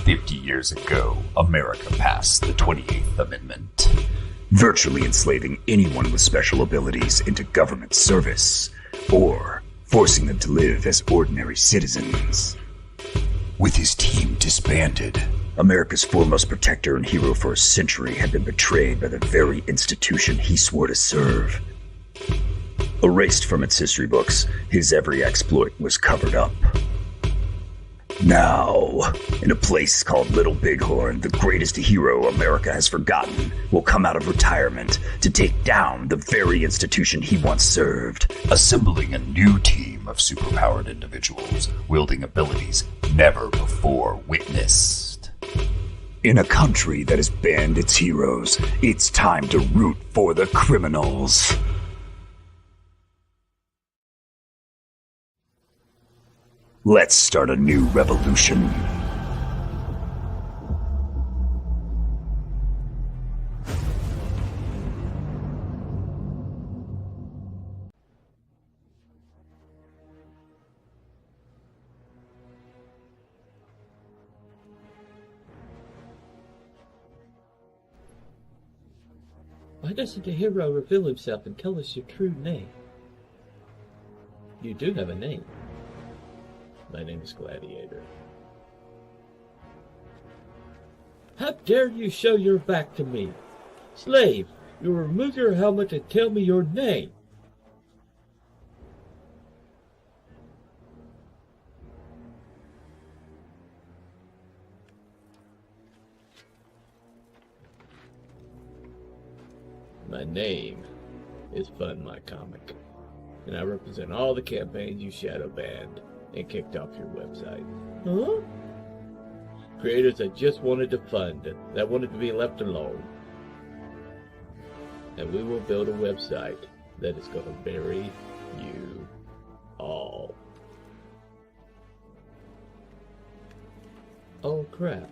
50 years ago, America passed the 28th Amendment, virtually enslaving anyone with special abilities into government service, or forcing them to live as ordinary citizens. With his team disbanded, America's foremost protector and hero for a century had been betrayed by the very institution he swore to serve. Erased from its history books, his every exploit was covered up. Now, in a place called Little Bighorn, the greatest hero America has forgotten will come out of retirement to take down the very institution he once served, assembling a new team of superpowered individuals wielding abilities never before witnessed. In a country that has banned its heroes, it's time to root for the criminals. Let's start a new revolution. Why doesn't the hero reveal himself and tell us your true name? You do have a name. My name is Gladiator. How dare you show your back to me? Slave, you remove your helmet and tell me your name. My name is Fund My Comic, and I represent all the campaigns you shadow banned and kicked off your website. Huh? Creators that just wanted to fund, that wanted to be left alone. And we will build a website that is going to bury you all. Oh crap.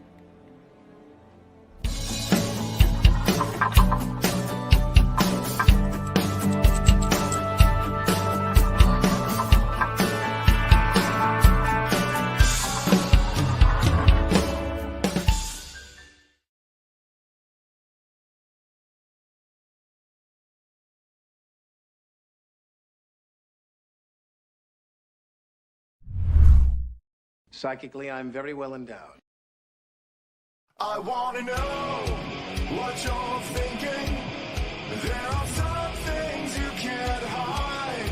Psychically, I'm very well endowed. I want to know what you're thinking. There are some things you can't hide.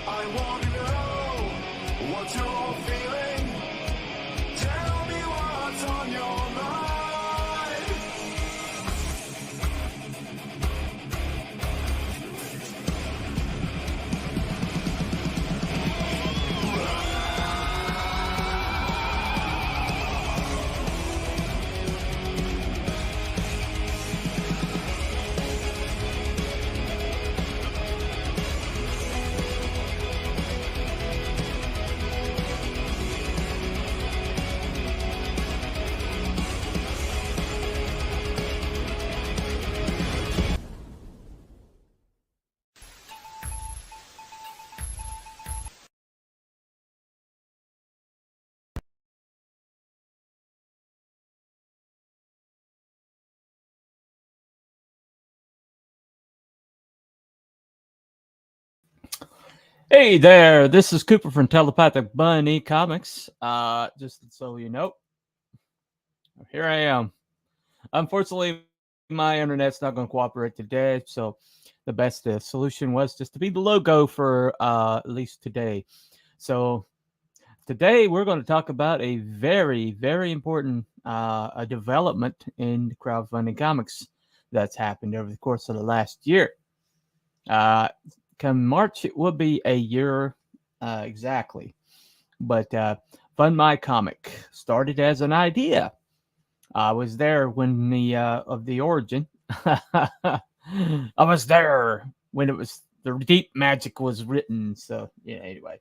I want to know what you're feeling. Tell me what's on your mind. Hey there, this is Cooper from Telepathic Bunny Comics. Just so you know, here I am. Unfortunately, my internet's not going to cooperate today, so the best solution was just to be the logo for at least today. So today we're going to talk about a very, very important a development in crowdfunding comics that's happened over the course of the last year. Come March, it will be a year exactly. But Fund My Comic started as an idea. I was there when the origin. I was there when the Deep Magic was written. So yeah, anyway.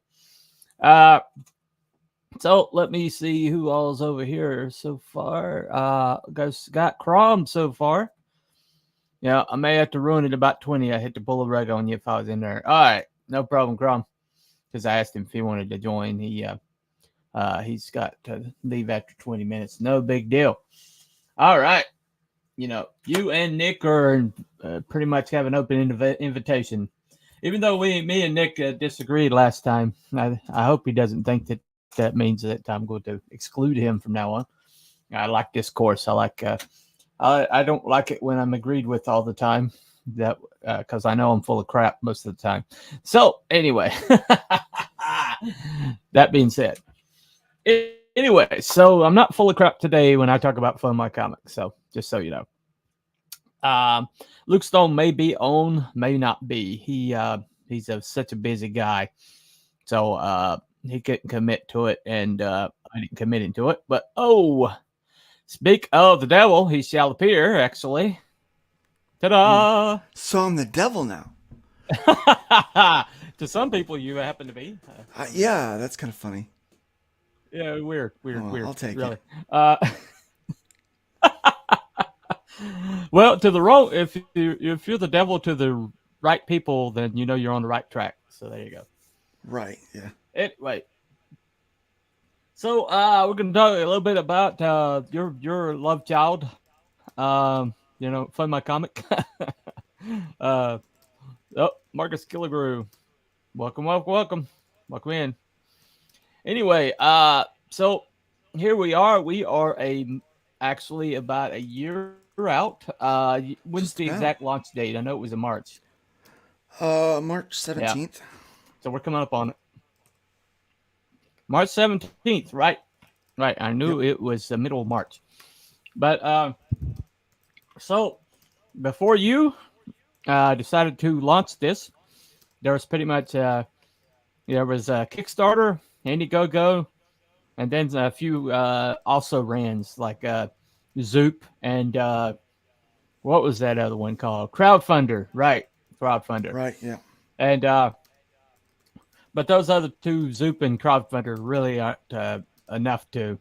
So let me see who all's over here so far. Got Crom so far. Yeah, I may have to ruin it about 20. I hit to pull a rug on you if I was in there. All right, no problem, Crom. Because I asked him if he wanted to join. He He's got to leave after 20 minutes. No big deal. All right. You and Nick are pretty much have an open invitation. Even though me and Nick disagreed last time, I hope he doesn't think that means that I'm going to exclude him from now on. I like discourse. I don't like it when I'm agreed with all the time. That because I know I'm full of crap most of the time. So anyway, that being said, anyway, so I'm not full of crap today when I talk about Fun My Comics. So just so you know. Luke Stone may be on, may not be. He's such a busy guy, so he couldn't commit to it, and I didn't commit into it. But speak of the devil, he shall appear. Actually, ta-da! So I'm the devil now. To some people, you happen to be. Yeah, that's kind of funny. Yeah, weird. I'll take really. it. Well, to the wrong, if you're the devil to the right people, then you know you're on the right track. So there you go. Right. Yeah. Anyway, so we're gonna talk a little bit about your love child. Fun my comic. Marcus Killigrew, welcome in. Anyway, so here we are. We are actually about a year out. When's the exact launch date? I know it was in March. March 17th. Yeah. So we're coming up on it. March 17th, right? Right. I knew it was the middle of March. But so before you decided to launch this, there was pretty much there was Kickstarter, Indiegogo, and then a few also rans like Zoop and what was that other one called? Crowdfunder, right? Crowdfunder, Right. Yeah. And but those other two, Zoop and Crowdfunder, really aren't enough to,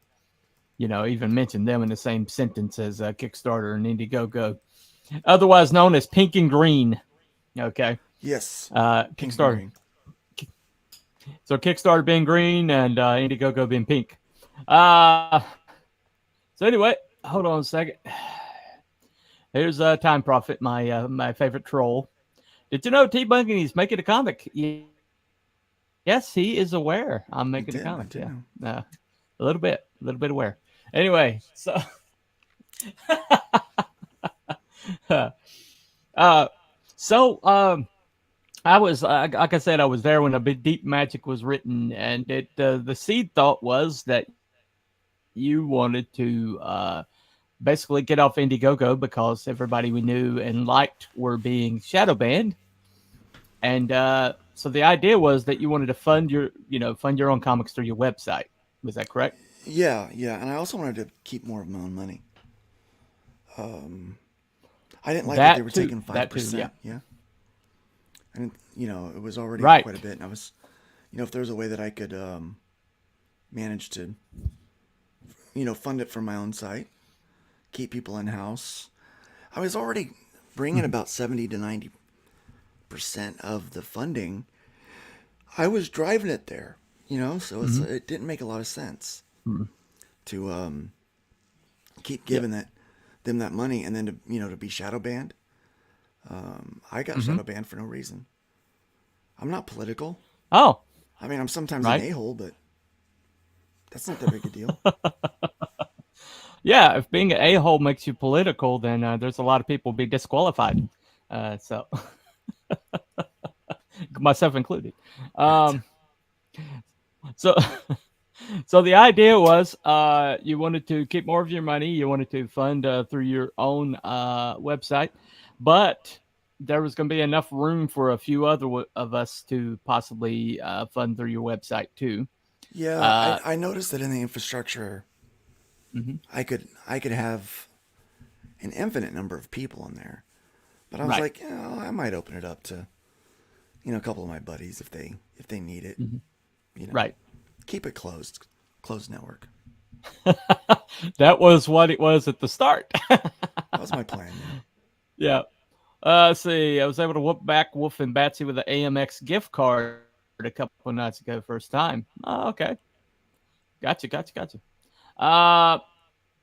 even mention them in the same sentence as Kickstarter and Indiegogo, otherwise known as Pink and Green. Okay. Yes. Kickstarter. So Kickstarter being green and Indiegogo being pink. So anyway, hold on a second. Here's Time Prophet, my favorite troll. Did you know T-Bunking is making a comic? Yes, he is aware I'm making a comic. Yeah, a little bit aware. Anyway, so I was like I said, I was there when a bit Deep Magic was written, and the seed thought was that you wanted to basically get off Indiegogo because everybody we knew and liked were being shadow banned, and so the idea was that you wanted to fund your own comics through your website. Was that correct? Yeah, and I also wanted to keep more of my own money. I didn't like that they were taking 5%. Yeah. And it was already quite a bit. And I was, if there was a way that I could manage to, fund it from my own site, keep people in house. I was already bringing about 70 to 90% of the funding. I was driving it there, so it didn't make a lot of sense to keep giving them that money and then to be shadow banned. I got shadow banned for no reason. I'm not political. Oh. I mean, I'm sometimes an a-hole, but that's not that big a deal. Yeah, if being an a-hole makes you political, then there's a lot of people be disqualified. So, myself included. So the idea was you wanted to keep more of your money. You wanted to fund through your own website, but there was going to be enough room for a few other of us to possibly fund through your website too. Yeah, I noticed that in the infrastructure, I could have an infinite number of people in there, but I was like, I might open it up to, a couple of my buddies if they need it. Right. Keep it closed network. That was what it was at the start. That was my plan. Yeah. Let's see. I was able to whoop back Wolf and Batsy with an AMX gift card a couple of nights ago, first time. Oh, okay. Gotcha.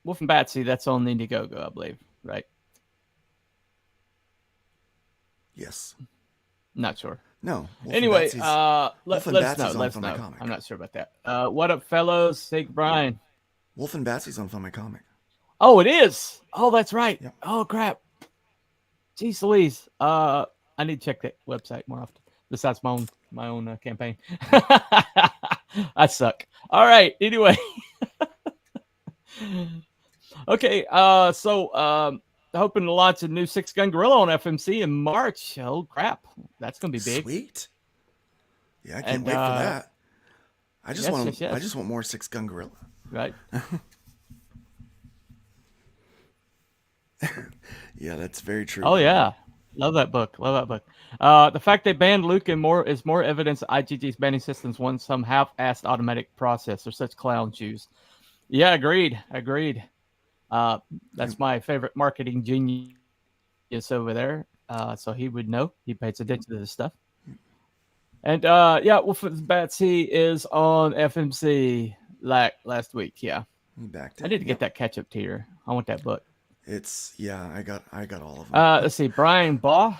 Wolf and Batsy, that's on Indiegogo, I believe, right? Yes. Not sure. No. Anyway, let us know. Let us know. I'm not sure about that. What up, fellows? Sig Brian. Wolf and Batsy's on Fund My Comic. Oh, it is. Oh, that's right. Yep. Oh, crap. Jeez Louise. I need to check that website more often. Besides my own campaign. I suck. All right. Anyway. Okay. So hoping to launch a new 6-gun gorilla on FMC in March. Oh crap. That's gonna be big. Sweet. Yeah, I can't wait for that. I just want more 6-gun gorilla. Right. Yeah, that's very true. Oh yeah. Love that book. The fact they banned Luke is more evidence that IGG's banning systems want some half-assed automatic process. They're such clown shoes. Yeah, agreed. That's my favorite marketing genius over there. So he would know. He pays attention to this stuff. And Wolf and Batsy is on FMC like last week. Yeah, he backed it. I need to get that catch-up tier. I want that book. I got all of them. Let's see, Brian Baugh.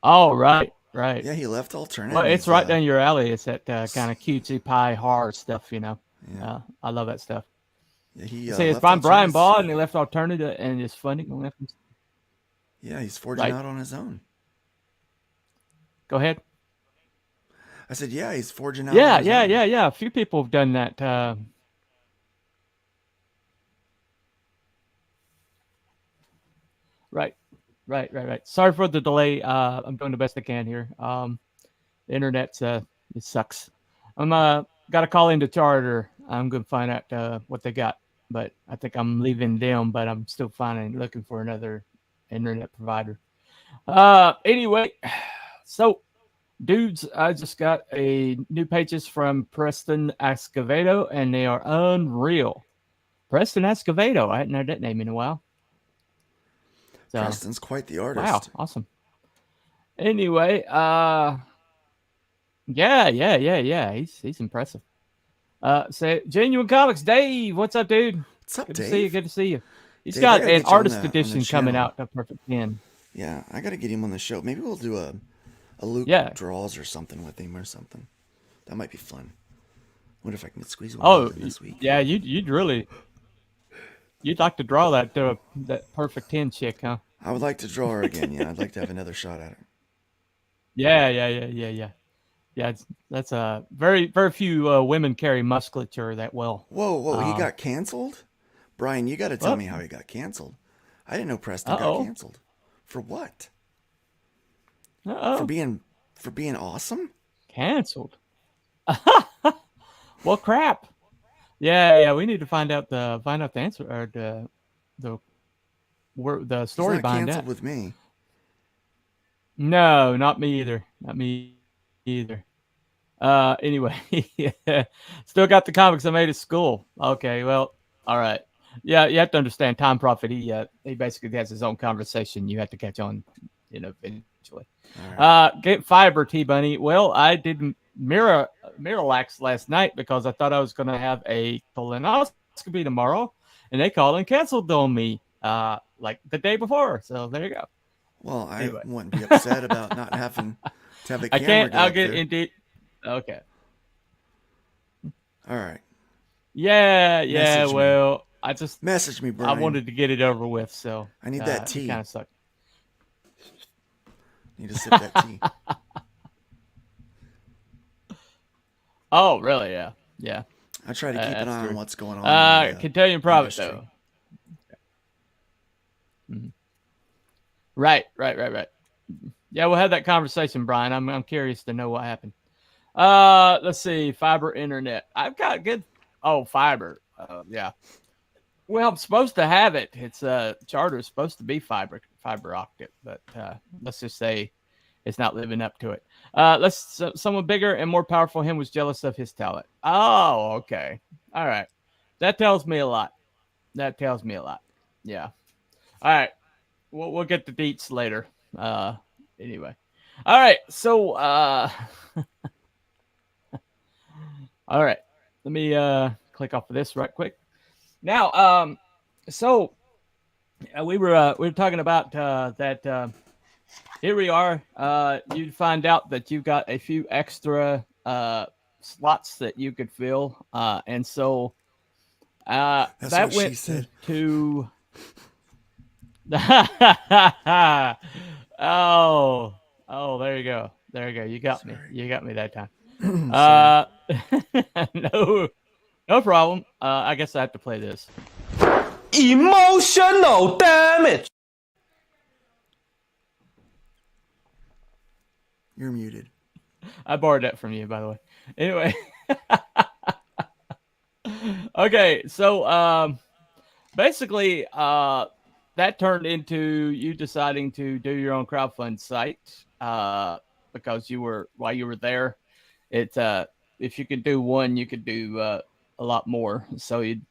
Oh, right. Yeah, he left alternative. Well, it's right down your alley. It's that kind of cutesy pie horror stuff, you know. Yeah, I love that stuff. Yeah, he. See, it's Brian Baugh, and he left alternative, and it's funding on FMC. Yeah, he's forging out on his own. Go ahead. I said, yeah, he's forging out. Yeah. A few people have done that. Right. Sorry for the delay. I'm doing the best I can here. The internet, it sucks. I'm got to call into Charter. I'm going to find out what they got, but I think I'm leaving them, but I'm still looking for another internet provider. Anyway, so dudes, I just got a new pages from Preston Escovedo, and they are unreal. Preston Escovedo. I hadn't heard that name in a while. So, Preston's quite the artist. Wow, awesome. Anyway, yeah. He's impressive. So Genuine Comics, Dave, what's up, dude? What's up, Good Dave? Good to see you. He's Dave, got an artist edition coming out of Perfect 10. Yeah, I got to get him on the show. Maybe we'll do a Luke draws or something with him or something. That might be fun. Wonder if I can squeeze one in this week. Yeah, you'd like to draw that Perfect 10 chick, huh? I would like to draw her again. Yeah, I'd like to have another shot at her. Yeah. Yeah, that's very, very few women carry musculature that well. Whoa! He got canceled, Brian. You got to tell me how he got canceled. I didn't know Preston got canceled. For what? For being awesome? Canceled. Well, crap. Yeah. We need to find out the answer or the story He's not behind canceled that. With me. No, not me either. Anyway, still got the comics I made at school. Okay, well, all right. Yeah, you have to understand. Time Prophet, he basically has his own conversation. You have to catch on, eventually. Right. Get fiber, T Bunny. Well, I did Miralax last night because I thought I was going to have a colonoscopy tomorrow, and they called and canceled on me like the day before. So there you go. Well, I wouldn't be upset about not having to have the camera. I can't. I'll get indeed. Okay. All right. Yeah. Well, I just message me, Brian. I wanted to get it over with, so I need that tea. Kind of sucked. Need to sip that tea. Oh, really? Yeah. I try to keep an eye on what's going on. Cantalian Province, though. Mm-hmm. Right. Yeah, we'll have that conversation, Brian. I'm curious to know what happened. Let's see. Fiber internet. I've got good. Oh, fiber. Yeah. Well, I'm supposed to have it. It's Charter is supposed to be fiber optic, but let's just say it's not living up to it. Someone bigger and more powerful than him was jealous of his talent. Oh, okay. All right. That tells me a lot. Yeah. All right. We'll get the deets later. Anyway. All right. So All right. Let me click off of this right quick. Now, so we were talking about that. Here we are. You'd find out that you've got a few extra slots that you could fill, and so That's that what went she said. to. Oh, there you go. There you go. You got me. You got me that time. No problem. I guess I have to play this. Emotional damage. You're muted. I borrowed that from you, by the way. Anyway. Okay, so basically that turned into you deciding to do your own crowdfund site because while you were there, if you could do one, you could do a lot more. So you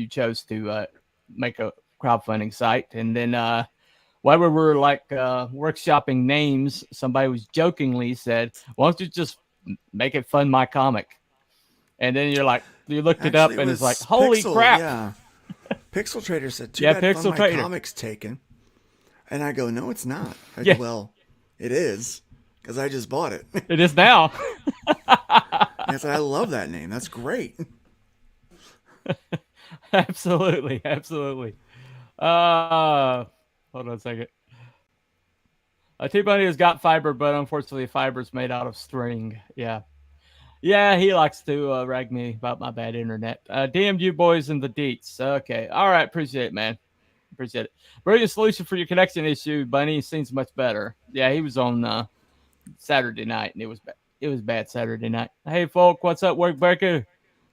chose to make a crowdfunding site, and then while we were workshopping names, somebody was jokingly said, "Why don't you just make it Fund My Comic?" And then you looked it up, and it's like, holy crap! Yeah, Pixel Trader said, "Too bad Fund My Trader. Comic's taken." And I go, "No, it's not." I go, "Well, it is, because I just bought it." It is now. I said, "I love that name. That's great." Absolutely. Hold on a second. T-Bunny has got fiber, but unfortunately fiber's made out of string. Yeah, he likes to rag me about my bad internet. DM'd you boys in the deets. Okay. All right. Appreciate it, man. Appreciate it. Brilliant solution for your connection issue, Bunny. Seems much better. Yeah, he was on Saturday night, and it was bad Saturday night. Hey, folk, what's up, Workbreaker?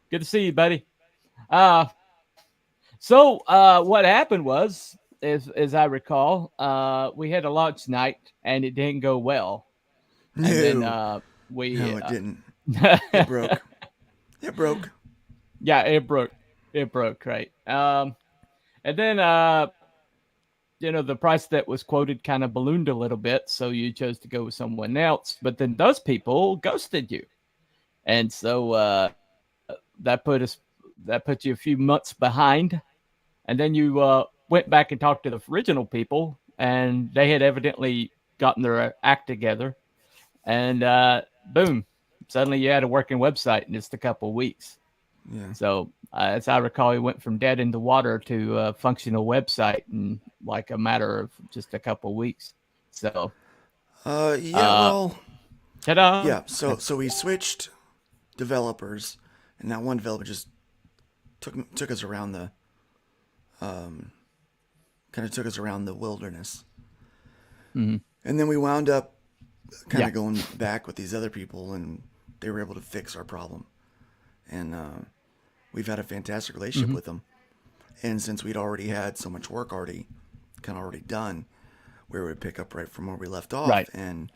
Good to see you, buddy. So what happened was, as I recall, we had a launch night, and it didn't go well. No. And then No, it didn't. It broke. It broke. Yeah, it broke. It broke, right. And then, the price that was quoted kind of ballooned a little bit, so you chose to go with someone else. But then those people ghosted you. And so that put you a few months behind. And then you went back and talked to the original people, and they had evidently gotten their act together. And boom, suddenly you had a working website in just a couple of weeks. Yeah. So as I recall, you went from dead in the water to a functional website in like a matter of just a couple of weeks. So well, ta-da. Yeah, so we switched developers, and that one developer just took us around the took us around the wilderness. Mm-hmm. And then we wound up kind of going back with these other people, and they were able to fix our problem. And we've had a fantastic relationship with them. And since we'd already had so much work already done, we would pick up right from where we left off. Right. And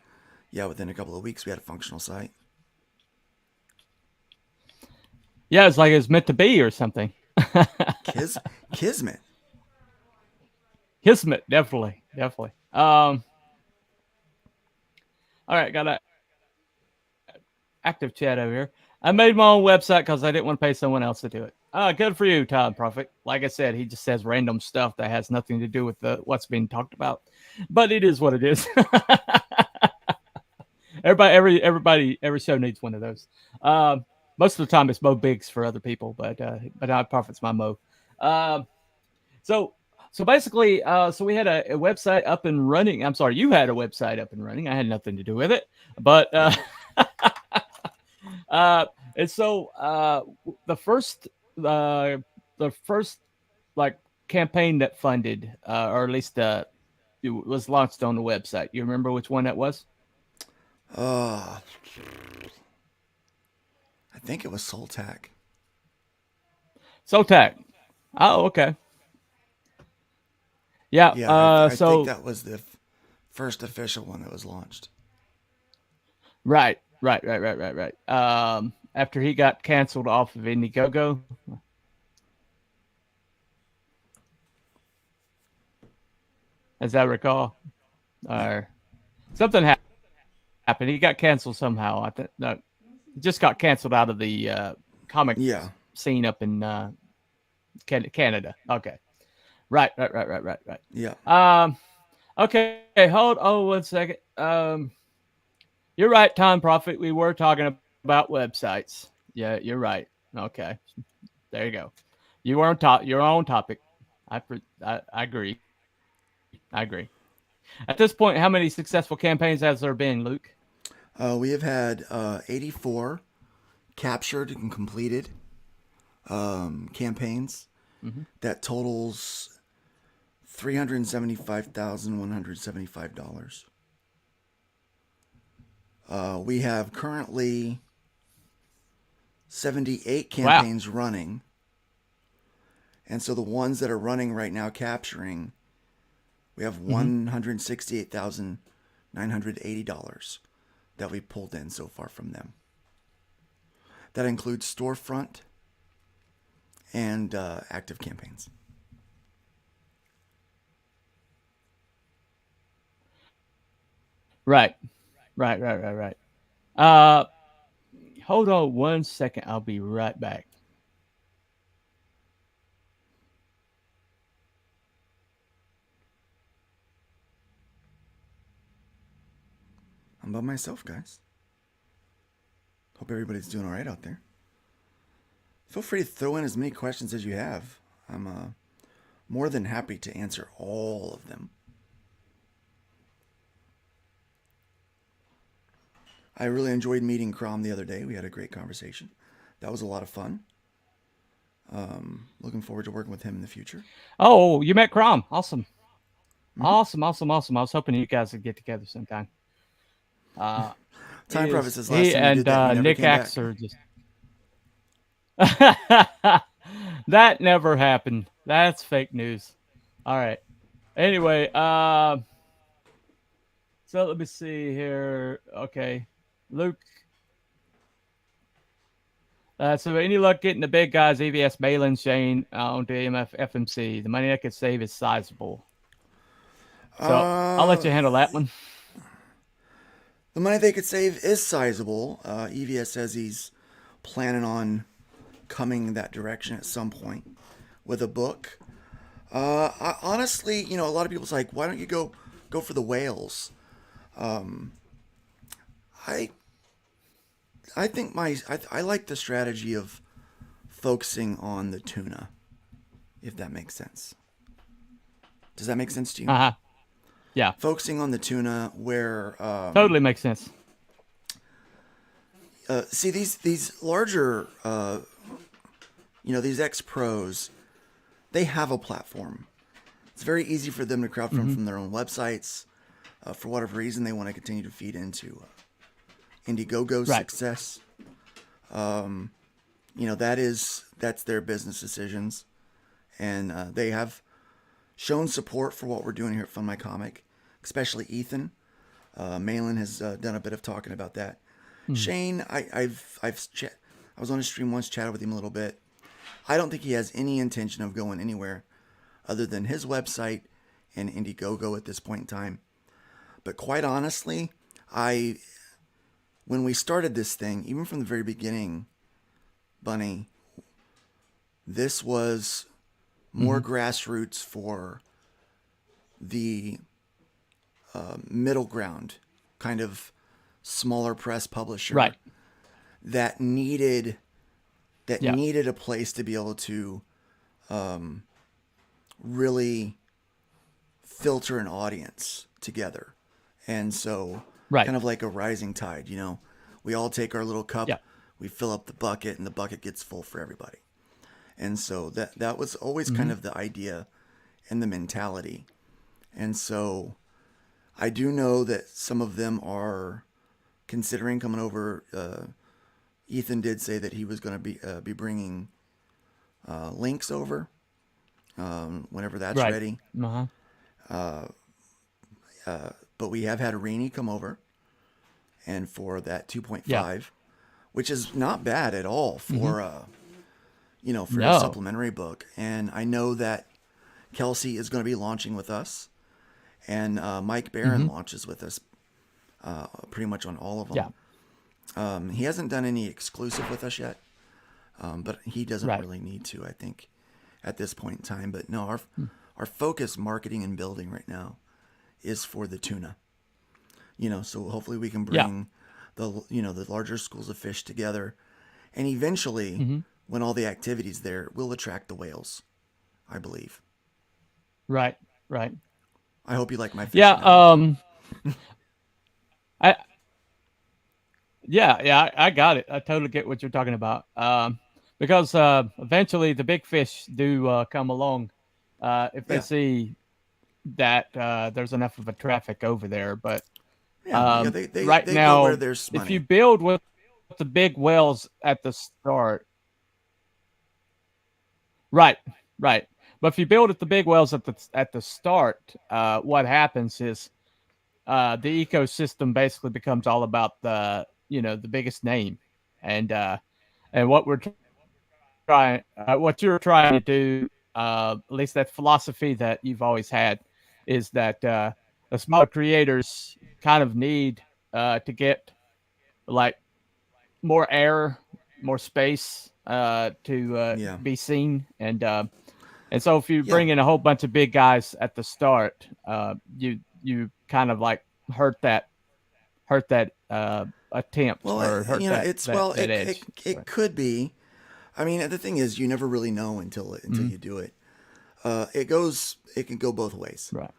within a couple of weeks, we had a functional site. Yeah, it's like it was meant to be or something. Kismet. Kismet, definitely. All right, got an active chat over here. I made my own website because I didn't want to pay someone else to do it. Good for you, Todd Prophet. Like I said, he just says random stuff that has nothing to do with what's being talked about. But it is what it is. Every show needs one of those. Most of the time it's Mo Biggs for other people, but Todd Prophet's my Mo. So basically, we had a website up and running. I'm sorry, you had a website up and running. I had nothing to do with it, but and so the first like campaign that funded, or at least it was launched on the website. You remember which one that was? I think it was Soltac. Soltac. Oh, okay. Yeah. I think that was the first official one that was launched. Right. After he got canceled off of Indiegogo. As I recall. Or something happened. He got canceled somehow. I think no, he just got canceled out of the comic scene up in Canada. Okay. Right. Yeah. Okay, hold on 1 second. You're right, Time Prophet. We were talking about websites. Yeah, you're right. Okay. There you go. You were on top. You're on topic. I agree. I agree. At this point, how many successful campaigns has there been, Luke? We have had 84 captured and completed campaigns. That totals $375,175. We have currently 78 campaigns running. And so the ones that are running right now capturing, we have $168,980 that we pulled in so far from them. That includes storefront and active campaigns. Right. Hold on 1 second. I'll be right back. I'm by myself, guys. Hope everybody's doing all right out there. Feel free to throw in as many questions as you have. I'm more than happy to answer all of them. I really enjoyed meeting Crom the other day. We had a great conversation. That was a lot of fun. Looking forward to working with him in the future. Oh, you met Crom. Awesome. Awesome. I was hoping you guys would get together sometime. Time Prophet says last time and you did that, you Nick never came Axe are just that never happened. That's fake news. All right. Anyway, so let me see here. Okay, Luke. So any luck getting the big guys, EVS, Balin, Shane, onto AMF, FMC? The money I could save is sizable. So I'll let you handle that one. The money they could save is sizable. EVS says he's planning on coming that direction at some point with a book. Honestly, a lot of people's like, why don't you go for the whales? I think I like the strategy of focusing on the tuna, if that makes sense. Does that make sense to you? Yeah. Focusing on the tuna where... totally makes sense. See, these larger, these ex-pros, they have a platform. It's very easy for them to crowdfund from their own websites. For whatever reason, they want to continue to feed into Indiegogo's success. That's their business decisions. And they have shown support for what we're doing here at Fund My Comic, especially Ethan. Malin has done a bit of talking about that. Shane, I was on a stream once, chatted with him a little bit. I don't think he has any intention of going anywhere other than his website and Indiegogo at this point in time. But quite honestly, when we started this thing, even from the very beginning, Bunny, this was more grassroots for the middle ground, kind of smaller press publisher that needed a place to be able to really filter an audience together. And so kind of like a rising tide, we all take our little cup, we fill up the bucket, and the bucket gets full for everybody. And so that was always kind of the idea and the mentality. And so I do know that some of them are considering coming over. Ethan did say that he was going to be bringing links over whenever that's ready. But we have had Rainey come over, and for that 2.5, which is not bad at all for a supplementary book. And I know that Kelsey is going to be launching with us, and Mike Barron launches with us pretty much on all of them. He hasn't done any exclusive with us yet. But he doesn't really need to, I think, at this point in time. But no, our focus, marketing and building right now, is for the tuna. So hopefully we can bring the larger schools of fish together, and eventually, when all the activity's there, we'll attract the whales, I believe. Right. I hope you like my fish. I got it. I totally get what you're talking about. Because eventually the big fish do come along if they see that there's enough of a traffic over there. But they now, go where there's money. If you build with the big wells at the start, right. But if you build at the big wells at the start, what happens is the ecosystem basically becomes all about the biggest name, and what we're trying, what you're trying to do, at least that philosophy that you've always had, is that the smaller creators kind of need to get like more air, more space to be seen, and so if you bring in a whole bunch of big guys at the start, you kind of like hurt that attempt. Well, or hurt that edge. It could be. I mean, the thing is, you never really know until you do it. It can go both ways. Right.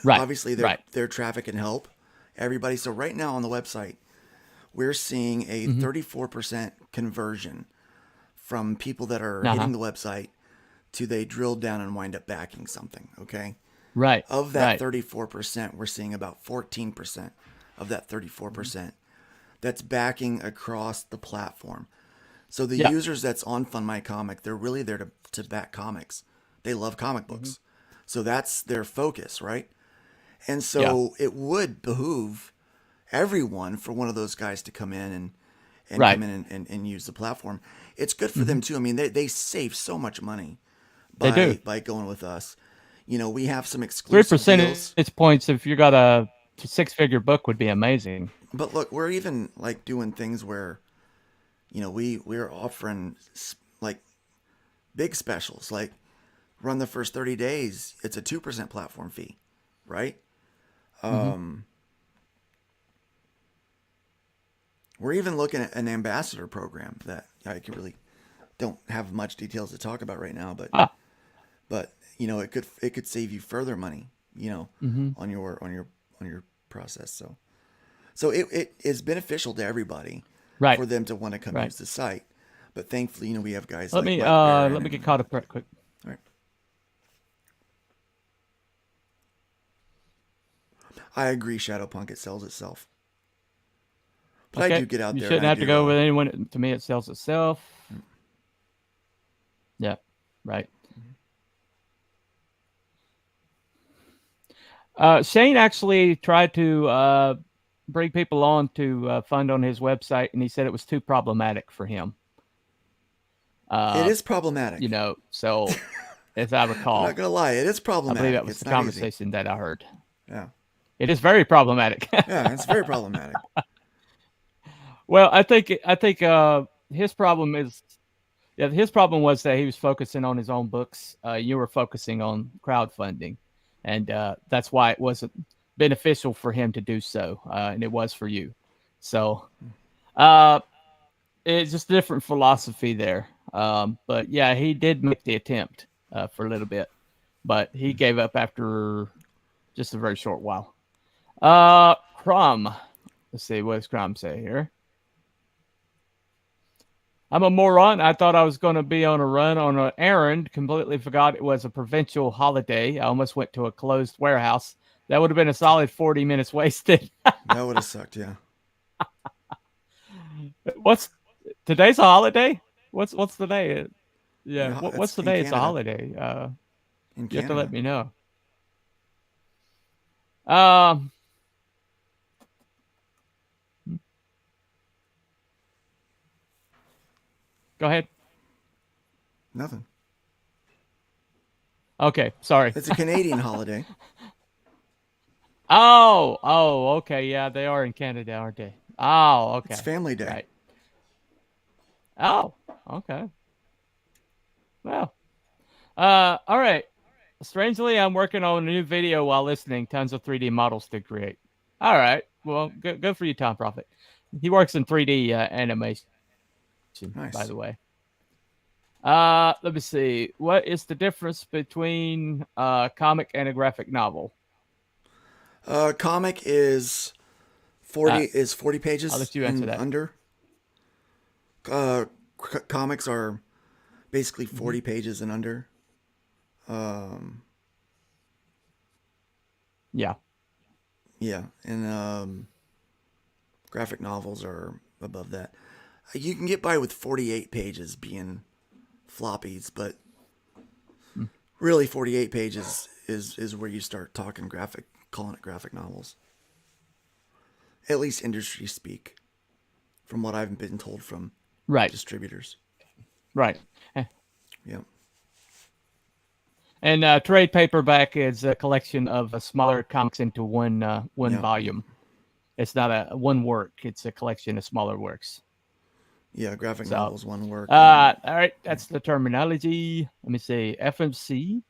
Obviously, their traffic can help everybody. So right now on the website, we're seeing a 34% conversion from people that are hitting the website to they drill down and wind up backing something. Okay. Right. Of that 34%, we're seeing about 14% of that 34% that's backing across the platform. So the users that's on Fund My Comic, they're really there to back comics. They love comic books. So that's their focus, right? And so it would behoove everyone for one of those guys to come in and come in and use the platform. It's good for them too. I mean, they save so much money by going with us. We have some exclusive 3% deals. points if you got a 6-figure book would be amazing. But look, we're even like doing things where, we're offering like big specials, like run the first 30 days. It's a 2% platform fee, right? We're even looking at an ambassador program that I don't have much details to talk about right now, but it could save you further money, on your process. So it is beneficial to everybody for them to want to come use the site. But thankfully, we have guys. Let me get caught up right quick. All right. I agree. Shadowpunk, it sells itself. But I do get out there. You shouldn't have to go with anyone. To me, it sells itself. Yeah. Right. Shane actually tried to bring people on to fund on his website, and he said it was too problematic for him. It is problematic. So as I recall. I'm not going to lie, it is problematic. I believe that was the conversation that I heard. Yeah. It is very problematic. Yeah, it's very problematic. Well, I think his problem was that he was focusing on his own books. You were focusing on crowdfunding, and that's why it wasn't beneficial for him to do so, and it was for you. So it's just a different philosophy there. But yeah, he did make the attempt for a little bit, but he gave up after just a very short while. Crum. Let's see, what does Crum say here? I'm a moron. I thought I was going to be on a run on an errand. Completely forgot it was a provincial holiday. I almost went to a closed warehouse. That would have been a solid 40 minutes wasted. That would have sucked, yeah. Today's a holiday? What's the day? Yeah, what's the day? It's a holiday. You have to let me know. Go ahead. Nothing. Okay, sorry. It's a Canadian holiday. Oh, okay. Yeah, they are in Canada, aren't they? Oh, okay. It's Family Day. Right. Oh, okay. Well, all right. Strangely, I'm working on a new video while listening. Tons of 3D models to create. All right. Well, good for you, Tom Profit. He works in 3D animation, Nice. by the way. Let me see. What is the difference between a comic and a graphic novel? Comic is 40 pages I'll let you answer and that. under. Comics are basically 40 pages and under. Yeah. Yeah, and graphic novels are above that. You can get by with 48 pages being floppies, but really 48 pages is where you start calling it graphic novels. At least industry speak, from what I've been told from distributors. Right. Yeah. And trade paperback is a collection of smaller comics into one volume. It's not a one work. It's a collection of smaller works. Yeah, graphic novels, one work. All right, that's the terminology. Let me see. FMC.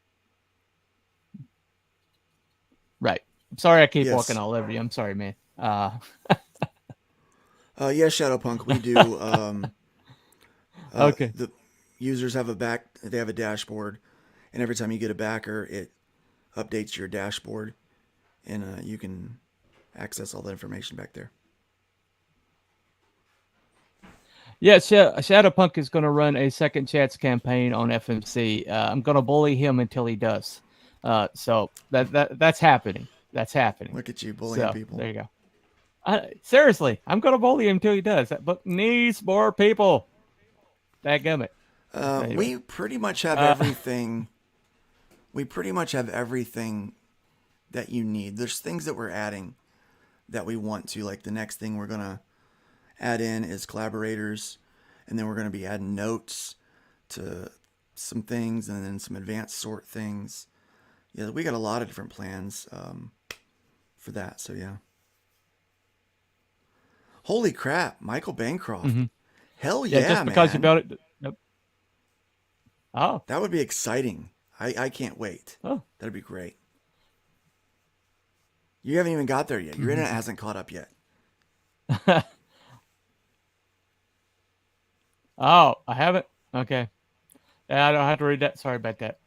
Right. I'm sorry I keep walking all over you. I'm sorry, man. Yeah, Shadowpunk, we do. Okay. The users have they have a dashboard, and every time you get a backer, it updates your dashboard, and you can access all the information back there. Yeah, Shadowpunk is going to run a second chance campaign on FMC. I'm going to bully him until he does. So that's happening. That's happening. Look at you bullying people. There you go. Seriously, I'm going to bully him until he does. That book needs more people. Dadgummit. Anyway. We pretty much have everything. We pretty much have everything that you need. There's things that we're adding that we want to. Like the next thing we're going to add in is collaborators, and then we're going to be adding notes to some things, and then some advanced sort things. Yeah, we got a lot of different plans for that. So yeah. Holy crap, Michael Bancroft! Mm-hmm. Hell yeah, just because man. you built it. Nope. Oh, that would be exciting. I can't wait. Oh, that'd be great. You haven't even got there yet. Your internet hasn't caught up yet. Oh, I haven't? Okay. Yeah, I don't have to read that. Sorry about that.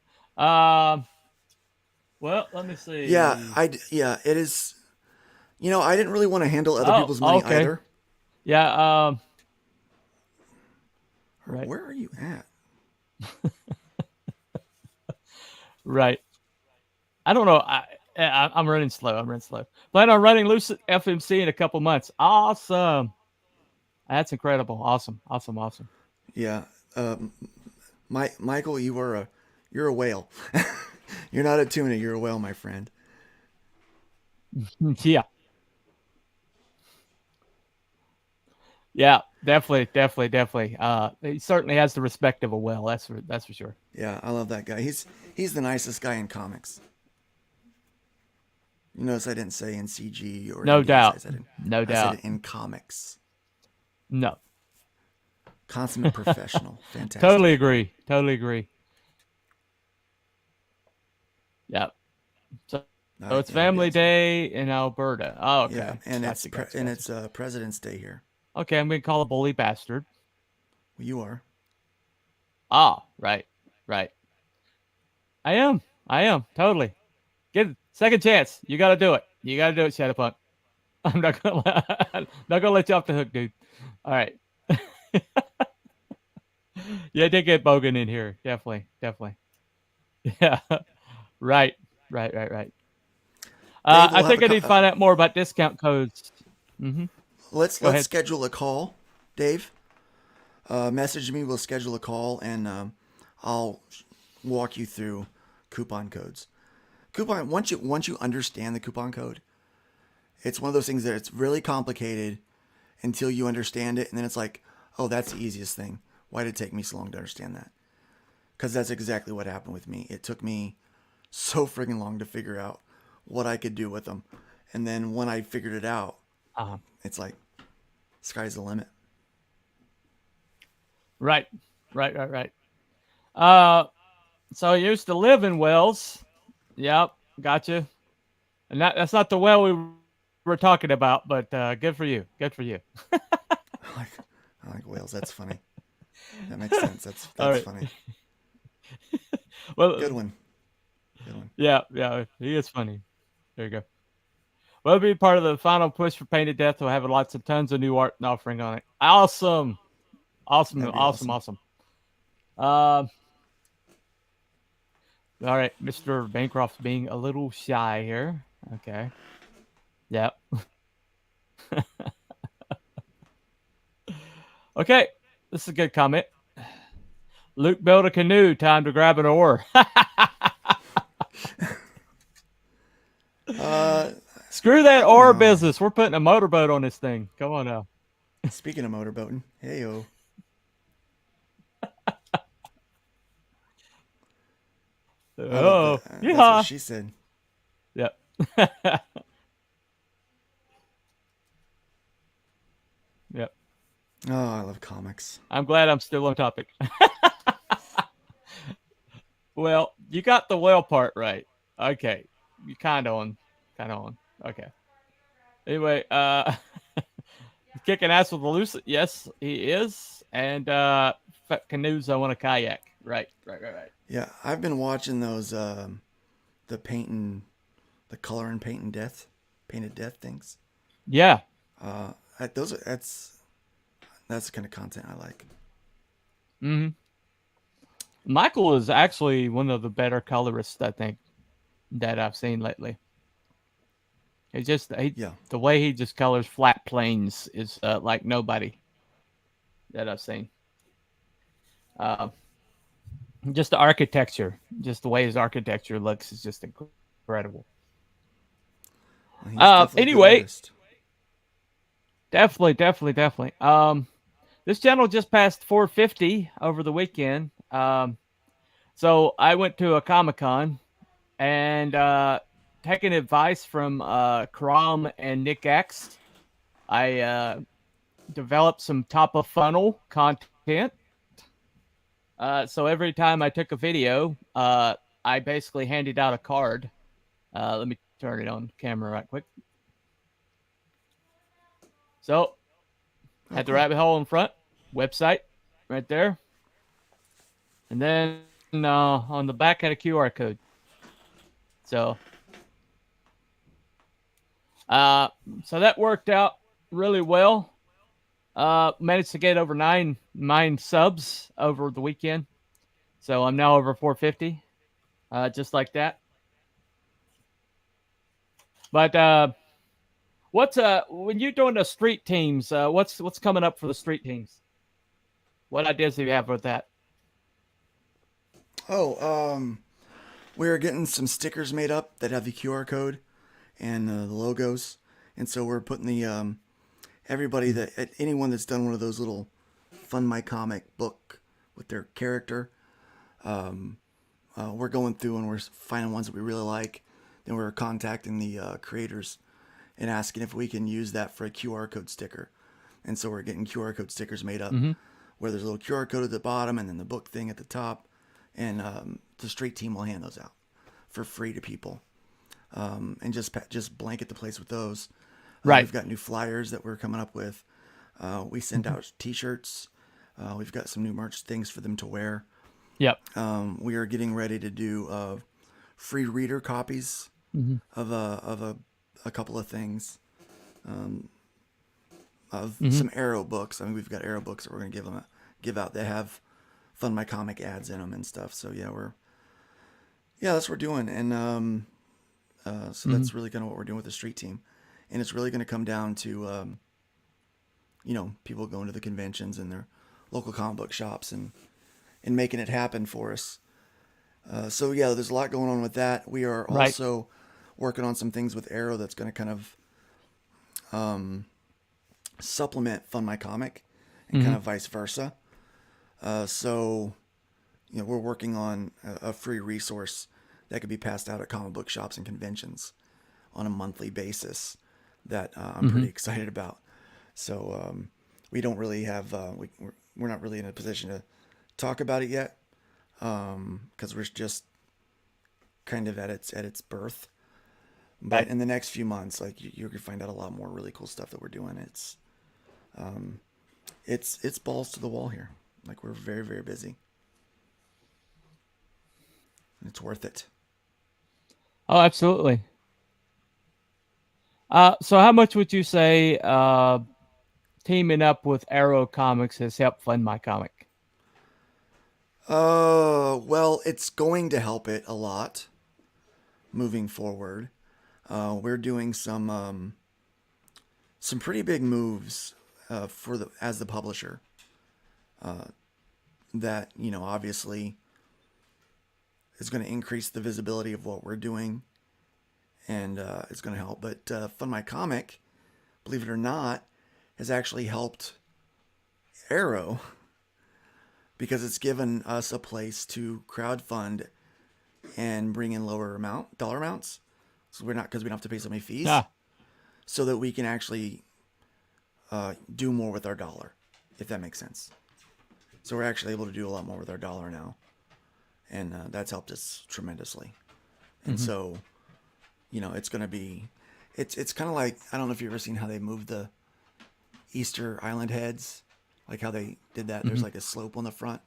Well, let me see. Yeah, it is. You know, I didn't really want to handle other people's money either. Yeah, right. Where are you at? Right. I don't know. I'm running slow. Plan on running loose FMC in a couple months. Awesome. That's incredible. Awesome. Yeah. Michael, you're a whale. You're not a tuna. You're a whale, my friend. Yeah. Yeah, definitely. He certainly has the respect of a whale. That's for sure. Yeah, I love that guy. He's the nicest guy in comics. You notice I didn't say in CG or no doubt. I said in comics. No. Consummate professional. Fantastic. Totally agree. Yeah. So it's Family Day in Alberta. Oh, okay. Yeah, and it's President's Day here. Okay, I'm going to call a bully bastard. Well, you are. Ah, right. I am. Totally. Get second chance. You got to do it. Shadowpunk. I'm not gonna let you off the hook, dude. All right. Yeah, I did get Bogan in here. Definitely. Yeah. Right. I think I need to find out more about discount codes. Mm-hmm. Let's schedule a call, Dave. Message me. We'll schedule a call, and I'll walk you through coupon codes. Once you understand the coupon code, it's one of those things that it's really complicated until you understand it, and then it's like, oh, that's the easiest thing. Why did it take me so long to understand that? Because that's exactly what happened with me. It took me so friggin' long to figure out what I could do with them, and then when I figured it out, it's like sky's the limit. Right. So he used to live in Wells. Yep, gotcha. And that's not the well we were talking about, but good for you. Good for you. I like Wales. That's funny. That makes sense. That's right. funny. Well, good one. Good one. Yeah, he is funny. There you go. We'll be part of the final push for Painted Death. We'll have lots of tons of new art and offering on it. Awesome. Awesome. All right, Mr. Bancroft's being a little shy here. Okay. Yep. Okay, this is a good comment. Luke built a canoe. Time to grab an oar. Screw that oar business. We're putting a motorboat on this thing. Come on now. Speaking of motorboating, hey-o. Oh, that's what she said. Yep. Yep. Oh, I love comics. I'm glad I'm still on topic. Well, you got the well part right. Okay. You kind of on. Okay. Anyway, kicking ass with the loose. Yes, he is. And canoes on a kayak. Right. Yeah, I've been watching those the color and painted death things. Yeah. That's the kind of content I like. Mm-hmm. Michael is actually one of the better colorists, I think, that I've seen lately. It's just the way he just colors flat planes is like nobody that I've seen. Just the architecture, just the way his architecture looks is just incredible. Anyway, definitely. This channel just passed 450 over the weekend. So I went to a Comic-Con and taking advice from Crom and Nick X, I developed some top of funnel content. So every time I took a video, I basically handed out a card. Let me turn it on camera right quick. So had the rabbit hole in front, website right there. And then on the back had a QR code. So that worked out really well. Managed to get over 9 subs over the weekend. So I'm now over 450. Just like that. But what's when you're doing the street teams, what's coming up for the street teams? What ideas do you have with that? We're getting some stickers made up that have the QR code and the logos, and so we're putting the anyone that's done one of those little Fund My Comic book with their character, we're going through and we're finding ones that we really like. Then we're contacting the creators and asking if we can use that for a QR code sticker. And so we're getting QR code stickers made up where there's a little QR code at the bottom and then the book thing at the top. And the street team will hand those out for free to people, and just blanket the place with those. Right. We've got new flyers that we're coming up with. We send out T-shirts. We've got some new merch things for them to wear. Yep. We are getting ready to do free reader copies of a couple of things. Of some Arrow books. I mean, we've got Arrow books that we're going to give out that have Fund My Comic ads in them and stuff. So yeah, that's what we're doing. And so that's really kind of what we're doing with the street team. And it's really going to come down to, people going to the conventions and their local comic book shops and making it happen for us. So yeah, there's a lot going on with that. We are also working on some things with Arrow that's going to kind of supplement Fund My Comic and kind of vice versa. So, we're working on a free resource that could be passed out at comic book shops and conventions on a monthly basis that I'm pretty excited about. So, we don't really have, we're not really in a position to talk about it yet, because we're just kind of at its birth. But in the next few months, like you're gonna find out a lot more really cool stuff that we're doing. It's balls to the wall here. Like we're very, very busy. It's worth it. Oh, absolutely. So how much would you say teaming up with Arrow Comics has helped fund my comic? Well, it's going to help it a lot moving forward. We're doing some pretty big moves as the publisher. That, you know, obviously is going to increase the visibility of what we're doing, and it's going to help. But Fund My Comic, believe it or not, has actually helped Arrow because it's given us a place to crowdfund and bring in lower dollar amounts. So because we don't have to pay so many fees, so that we can actually do more with our dollar, if that makes sense. So we're actually able to do a lot more with our dollar now, and that's helped us tremendously. And so, you know, it's going to be, it's kind of like, I don't know if you've ever seen how they move the Easter Island heads, like how they did that. There's like a slope on the front,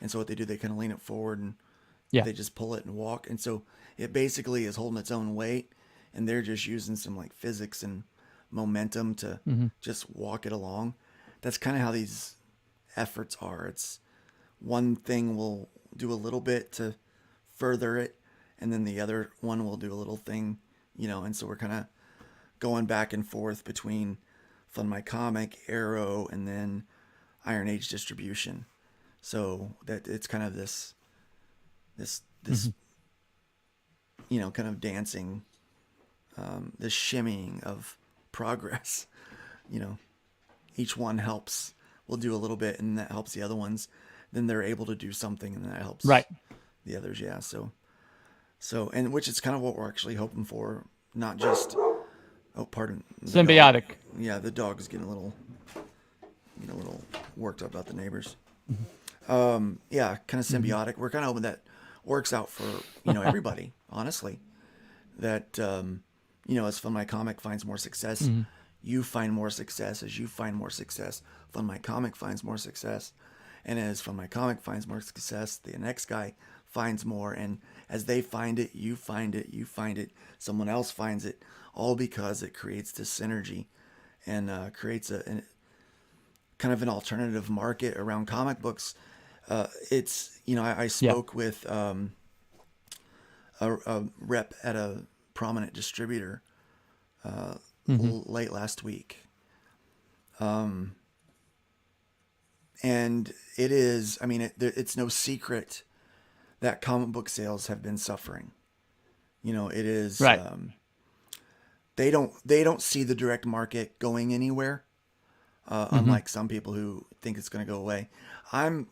and so what they do, they kind of lean it forward and they just pull it and walk, and so it basically is holding its own weight, and they're just using some like physics and momentum to just walk it along. That's kind of how these efforts are. It's one thing will do a little bit to further it, and then the other one will do a little thing, you know, and so we're kind of going back and forth between Fund My Comic, Arrow, and then Iron Age distribution. So that it's kind of this you know, kind of dancing, this shimmying of progress. You know, each one helps. We'll do a little bit, and that helps the other ones. Then they're able to do something, and that helps the others. Yeah. So, and which is kind of what we're actually hoping for, not just. Oh, pardon. Symbiotic. Yeah, the dog is getting a little worked up about the neighbors. Yeah, kind of symbiotic. We're kind of hoping that works out for, you know, everybody, honestly. That, you know, as Fund My Comic finds more success, you find more success. As you find more success, Fund My Comic finds more success. And as Fund My Comic finds more success, the next guy finds more. And as they find it, you find it, someone else finds it, all because it creates this synergy and creates a kind of an alternative market around comic books. It's, you know, I spoke with a rep at a prominent distributor late last week. And it is, I mean, it's no secret that comic book sales have been suffering. You know, it is, they don't see the direct market going anywhere. Unlike some people who think it's going to go away. I'm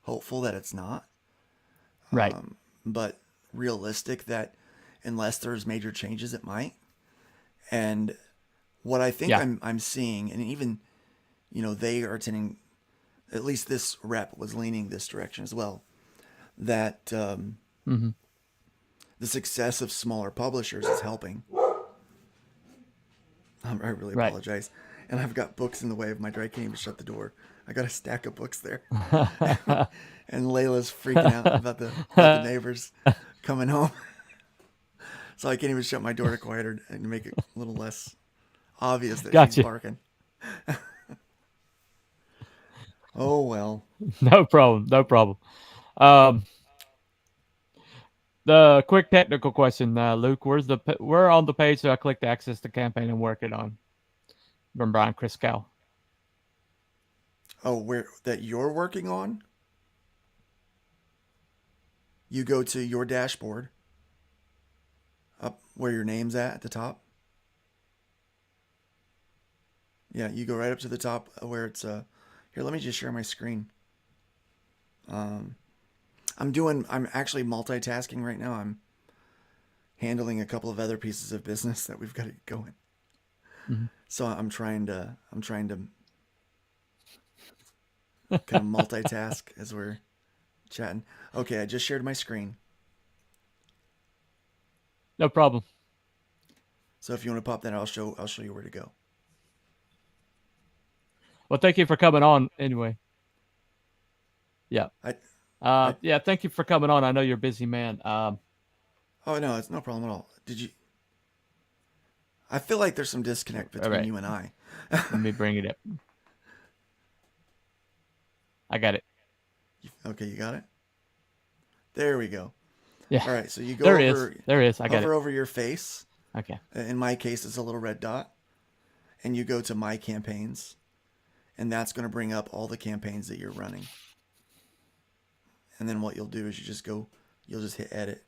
hopeful that it's not. But realistic that unless there's major changes, it might. And what I think I'm seeing, and even, you know, they are tending, at least this rep was leaning this direction as well, that the success of smaller publishers is helping. I really apologize. And I've got books in the way of my dry. Can't even shut the door. I got a stack of books there. And Layla's freaking out about the neighbors coming home. So I can't even shut my door to quiet her and make it a little less obvious that she's barking. Oh, well. No problem. The quick technical question, Luke, where on the page do I click to access the campaign and work it on? From Brian Criscal. Oh, where that you're working on? You go to your dashboard, up where your name's at the top. Yeah, you go right up to the top where it's here. Let me just share my screen. I'm actually multitasking right now. I'm handling a couple of other pieces of business that we've got going. So I'm trying to kind of multitask as we're chatting. Okay, I just shared my screen. No problem. So if you want to pop that, I'll show you where to go. Well, thank you for coming on anyway. Yeah. Yeah, thank you for coming on. I know you're a busy man. Oh, no, it's no problem at all. I feel like there's some disconnect between you and I. Let me bring it up. I got it. Okay, you got it? There we go. Yeah. All right, so you go There is. I got it. Hover over your face. Okay. In my case, it's a little red dot. And you go to My Campaigns. And that's going to bring up all the campaigns that you're running. And then what you'll do is you'll just hit edit.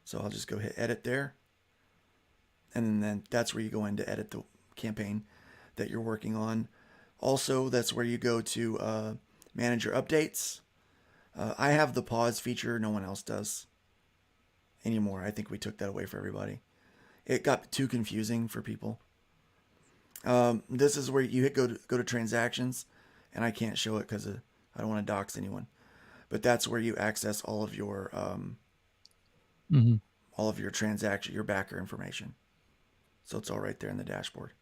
So I'll just go hit edit there. And then that's where you go in to edit the campaign that you're working on. Also, that's where you go to manage your updates. I have the pause feature. No one else does anymore. I think we took that away for everybody. It got too confusing for people. This is where you hit go to transactions, and I can't show it because I don't want to dox anyone. But that's where you access all of your transaction, your backer information. So it's all right there in the dashboard.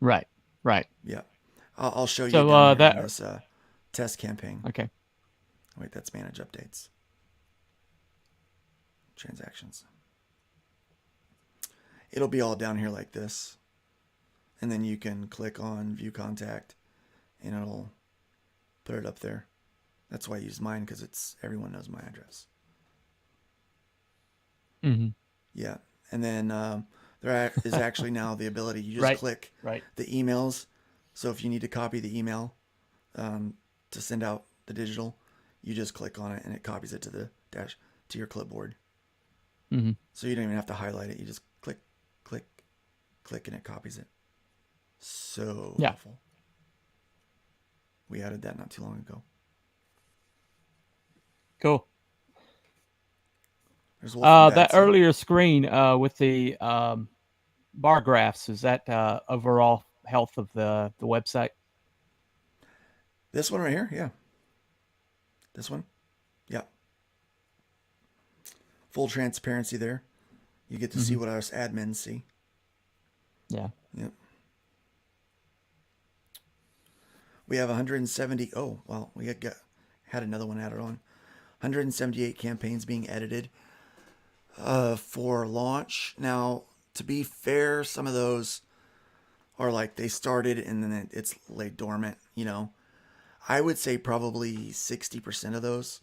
Right. Yeah. I'll show you down here in this test campaign. Okay. Wait, that's manage updates. Transactions. It'll be all down here like this. And then you can click on view contact and it'll put it up there. That's why I use mine, because everyone knows my address. Mm-hmm. Yeah. And then there is actually now the ability, you just click the emails. So if you need to copy the email to send out the digital, you just click on it and it copies it to your clipboard. Mm-hmm. So you don't even have to highlight it. You just click, and it copies it. So helpful. We added that not too long ago. Cool. That earlier screen with the bar graphs, is that overall health of the website? This one right here, yeah. This one, yeah. Full transparency there. You get to see what us admins see. Yeah. Yep. We have 170. Oh, well, we had another one added on. 178 campaigns being edited for launch. Now, to be fair, some of those are like they started and then it's laid dormant, I would say probably 60% of those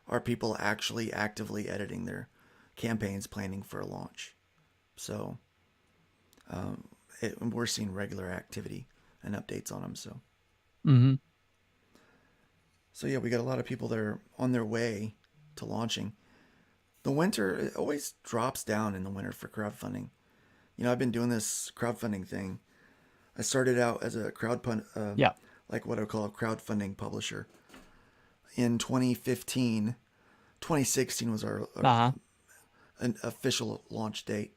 are people actually actively editing their campaigns, planning for a launch. So we're seeing regular activity and updates on them. So, so yeah, we got a lot of people that are on their way to launching. The winter, it always drops down in the winter for crowdfunding. I've been doing this crowdfunding thing. I started out as a like what I would call a crowdfunding publisher in 2015. 2016 was our an official launch date.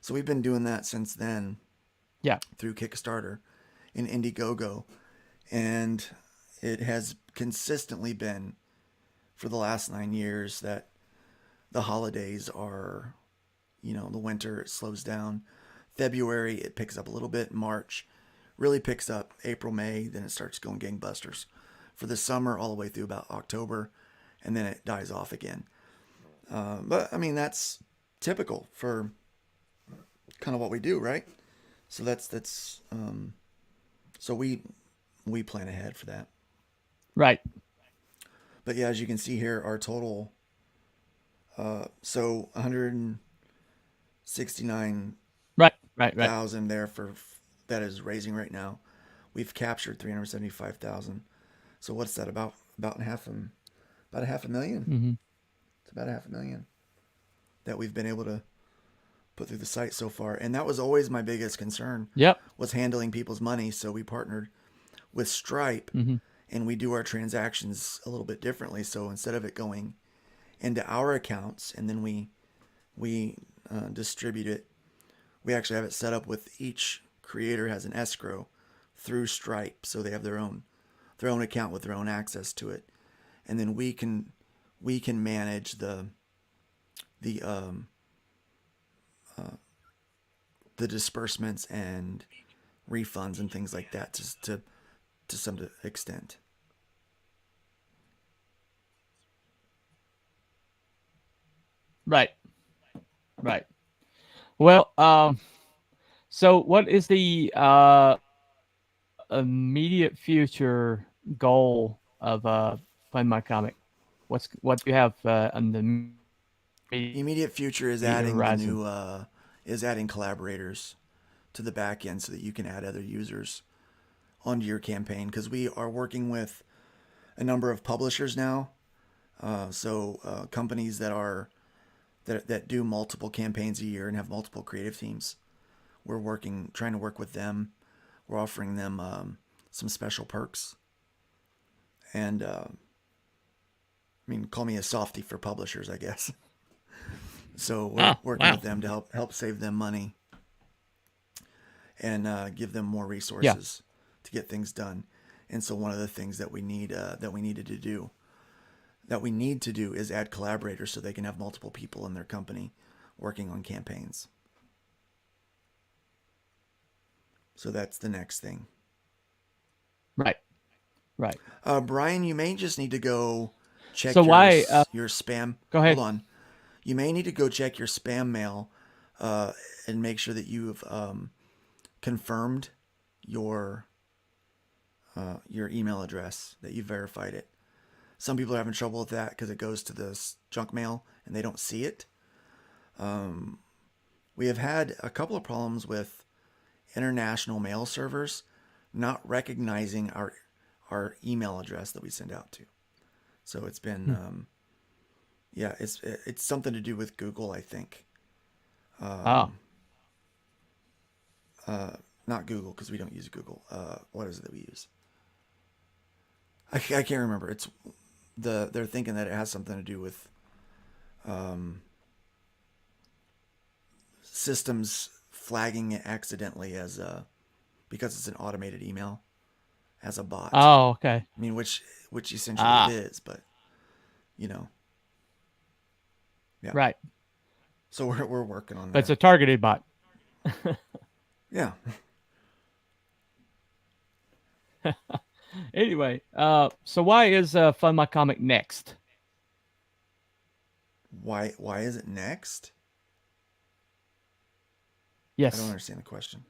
So we've been doing that since then. Yeah. Through KickStarter and Indiegogo. And it has consistently been for the last 9 years that the holidays are, the winter, it slows down. February, it picks up a little bit. March really picks up. April, May, then it starts going gangbusters. For the summer, all the way through about October, and then it dies off again. But, I mean, that's typical for kind of what we do, right? So so we plan ahead for that. Right. But yeah, as you can see here, our total, so 169 thousand there for that is raising right now. We've captured 375,000. So what's that about half a million? Mm-hmm. It's about $500,000 that we've been able to put through the site so far. And that was always my biggest concern. Yep. Was handling people's money. So we partnered with Stripe and we do our transactions a little bit differently. So instead of it going into our accounts and then we distribute it, we actually have it set up with each creator has an escrow through Stripe, so they have their own account with their own access to it, and then we can manage the disbursements and refunds and things like that to some extent. Right. Well, so what is the immediate future goal of Find My Comic? What do you have on the immediate future is adding horizon? Adding collaborators to the back end so that you can add other users onto your campaign, because we are working with a number of publishers now. So companies that do multiple campaigns a year and have multiple creative teams. We're trying to work with them. We're offering them some special perks. And call me a softie for publishers, I guess. So we're working with them to help save them money and give them more resources to get things done. And so one of the things that we need to do is add collaborators so they can have multiple people in their company working on campaigns. So that's the next thing. Right. Brian, you may just need to go check your spam. Go ahead. Hold on. You may need to go check your spam mail and make sure that you've confirmed your email address, that you verified it. Some people are having trouble with that because it goes to the junk mail and they don't see it. We have had a couple of problems with international mail servers not recognizing our email address that we send out to. So it's been, it's something to do with Google, I think. Not Google, because we don't use Google. What is it that we use? I can't remember. They're thinking that it has something to do with systems flagging it accidentally as because it's an automated email as a bot. Oh, okay. Which essentially it is, but yeah. Right. So we're working on that. But it's a targeted bot. Yeah. Anyway, so why is Fund My Comic next? Why is it next? Yes. I don't understand the question.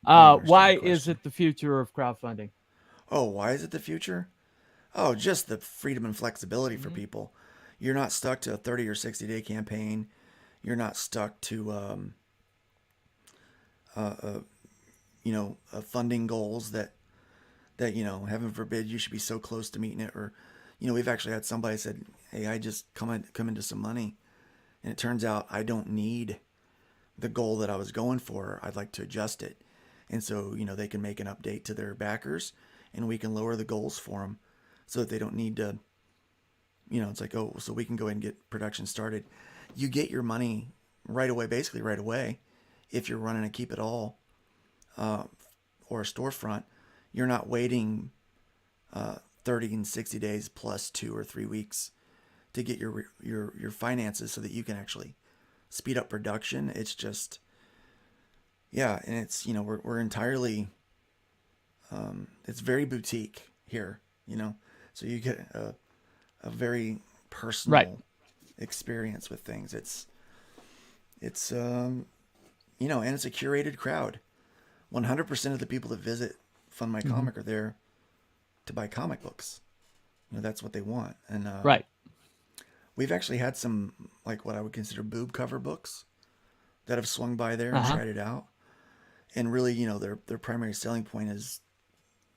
Why is it the future of crowdfunding? Oh, why is it the future? Oh, just the freedom and flexibility for people. You're not stuck to a 30 or 60 day campaign. You're not stuck to funding goals that heaven forbid you should be so close to meeting it. Or we've actually had somebody said, hey, I just come into some money, and it turns out I don't need the goal that I was going for. I'd like to adjust it. And so, they can make an update to their backers, and we can lower the goals for them so that they don't need to, it's like, oh, so we can go ahead and get production started. You get your money basically right away. If you're running a Keep It All or a storefront, you're not waiting 30 and 60 days plus 2 or 3 weeks to get your finances so that you can actually speed up production. It's just, and it's, we're entirely, it's very boutique here, so you get a very personal experience with things. It's and it's a curated crowd. 100% of the people that visit Fund My Comic are there to buy comic books. That's what they want. And we've actually had some, like, what I would consider boob cover books that have swung by there and tried it out. And really, their primary selling point is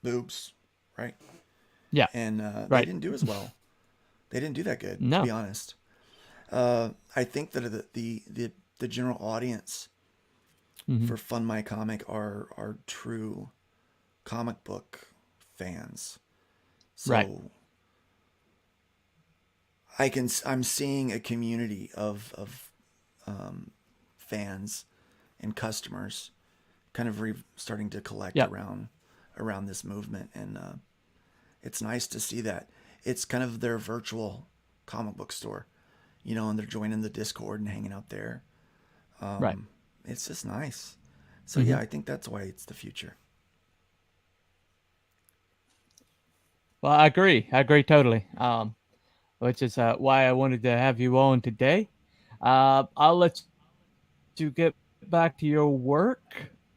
boobs, right? Yeah. And they didn't do as well. They didn't do that good, to be honest. I think that the general audience for Fund My Comic are true comic book fans. So I'm seeing a community of fans and customers kind of starting to collect around this movement, and it's nice to see that it's kind of their virtual comic book store, and they're joining the Discord and hanging out there. Right. It's just nice. So yeah, I think that's why it's the future. Well, I agree totally. Which is why I wanted to have you on today. I'll let you get back to your work.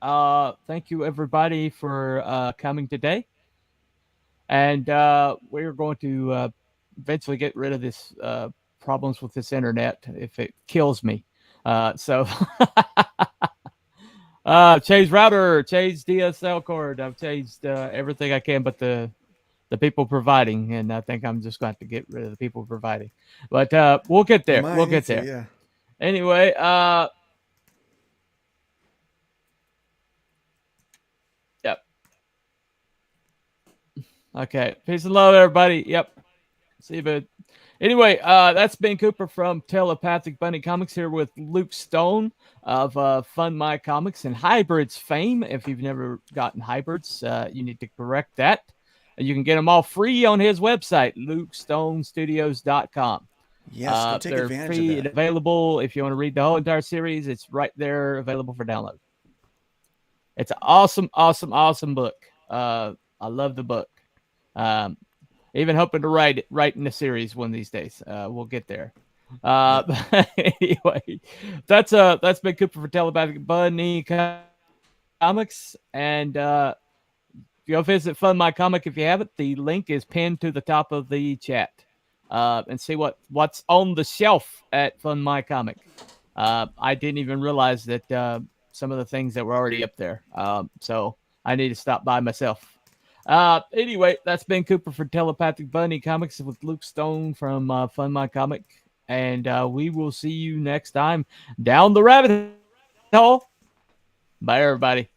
Thank you everybody for coming today. And we're going to eventually get rid of this problems with this internet if it kills me. So change router, change DSL cord. I've changed everything I can, but the people providing, and I think I'm just going to have to get rid of the people providing. But we'll get there. We'll get there. Yeah. Anyway, yep. Okay. Peace and love, everybody. Yep. See you, bud. Anyway, that's Ben Cooper from Telepathic Bunny Comics here with Luke Stone of Fund My Comics and Hybrids fame. If you've never gotten Hybrids, you need to correct that. You can get them all free on his website, LukeStoneStudios.com. Yes, go take advantage free of that. And available. If you want to read the whole entire series, it's right there available for download. It's an awesome, awesome, awesome book. I love the book. Even hoping to write in the series one of these days. We'll get there. Anyway, that's been Cooper for Telepathic Bunny Comics, and go visit Fund My Comic if you haven't. The link is pinned to the top of the chat. And see what's on the shelf at Fund My Comic. I didn't even realize that some of the things that were already up there. So I need to stop by myself. Anyway, that's Ben Cooper for Telepathic Bunny Comics with Luke Stone from Fund My Comic. And we will see you next time down the rabbit hole. Bye, everybody.